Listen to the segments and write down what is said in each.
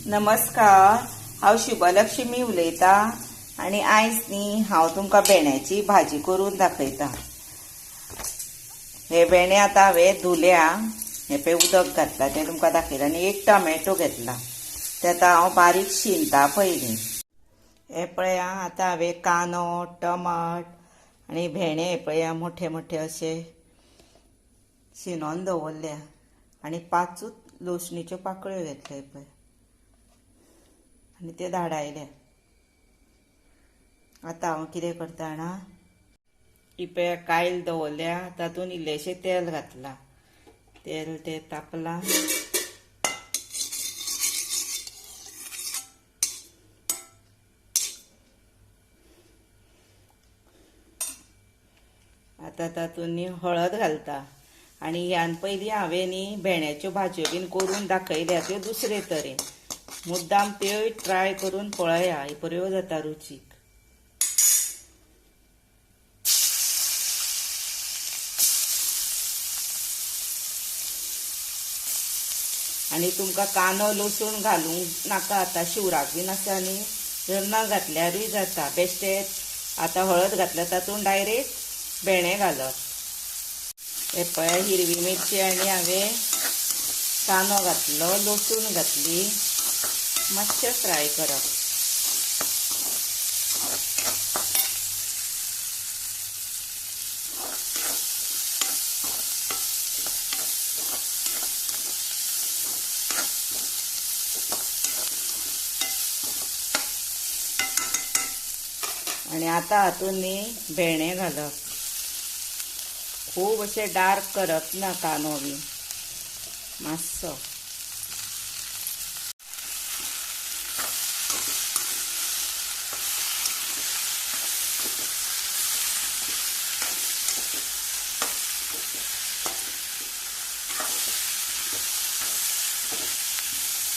नमस्कार, हांव शुभलक्ष्मी उलयता आणि आयज न्ही हांव तुमकां भेंड्याची भाजी करून दाखयता। हे भेंडे आतां हांवें धुल्या, हे पळय उदक घातला तें तुमकां दाखयला आनी एक टोमॅटो घेतला ते आतां हांव बारीक शिनता पयलीं। हे पळय आतां हांवें कांदो, टमाट आनी भेंडे हे पळय मोठे मोठे अशे शिनोन दवरल्या आनी 5 लसणीच्यो पाकळ्यो घेतल्या पळय आनी ते धाडायले। आतां हांव कितें करता जाणा, ही पळय कायल दवरल्या, तातूंत इल्लेशें तेल घातलां, तेल ते तापलां, आतां तातूंत न्ही हळद घालता आनी ह्यान पयलीं हांवें न्ही भेंड्याच्यो भाजयो बीन करून दाखयल्या त्यो दुसरे तरेन, मुद्दाम त्योय ट्राय करून पळया, बऱ्यो जाता रुचीक। आनी तुमकां कांदो लसूण घालूंक नाका, आतां शिवराक बीन आसा न्ही, जर ना घातल्यारूय जाता, बेश्टेच आतां हळद घातल्या तातूंत डायरेक्ट भेंडे घालप। हे पळय हिरवी मिरची आनी हांवें कांदो घातलो, लसूण घातली, मातशें फ्राय करप। आनी आतां हातूंत न्ही भेंडे घालप, खूब अशें डार्क करप ना कांदो बी, मातसो।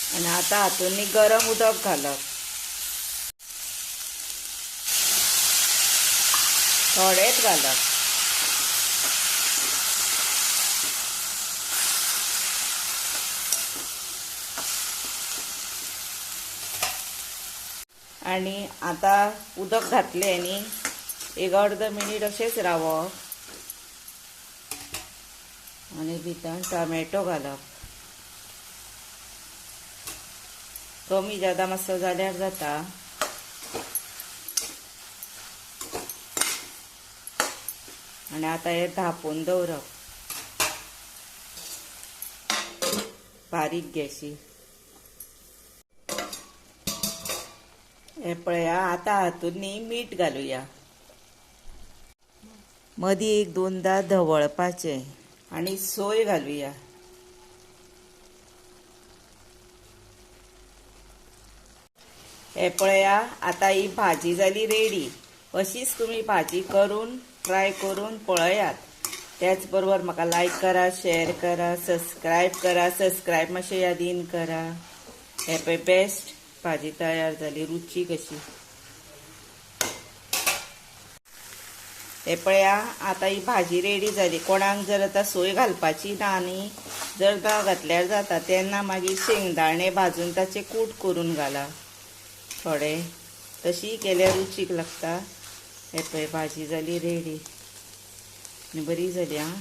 आनी आतां हातूंत न्ही गरम उदक घालप, थोडेंच घालप। आनी आतां उदक घातलें न्ही, एक अर्द मिनीट अशेंच रावप आनी भितर टोमॅटो घालप, कमी जादा मातसो जाल्यार जाता। आनी आतां हें धांपून दवरप बारीक गॅसीर। हे पळया आतां हातूंत न्ही मीठ घालुया, मदीं 1-2दां धवळपाचें आनी सोय घालुया। हे पळया आतां ही भाजी जाली रेडी। अशीच तुमी भाजी करून ट्राय करून पळयात। त्याच बरोबर म्हाका लायक करा, शेअर करा, सबस्क्रायब मातशें यादीन करा। हे पळय बेस्ट भाजी तयार जाली, रुचीक अशी। हे पळया आतां ही भाजी रेडी जाली। कोणाक जर आतां सोय घालपाची ना न्ही, जर ना घातल्यार जाता, तेन्ना मागीर शेंगदाणे भाजून ताचे कूट करून घाला थोडे, तशी केल्यार रुचीक लागता। हे पळय भाजी जाली रेडी आनी बरी जाली आं।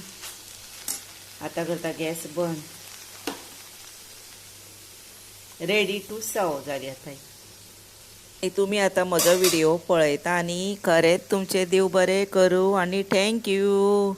आतां करता गॅस बंद, रेडी टू सर्व जाली आतां। तुमी आतां म्हजो व्हिडिओ पळयता आनी खरेंच तुमचें देव बरें करूं आनी थँक्यू।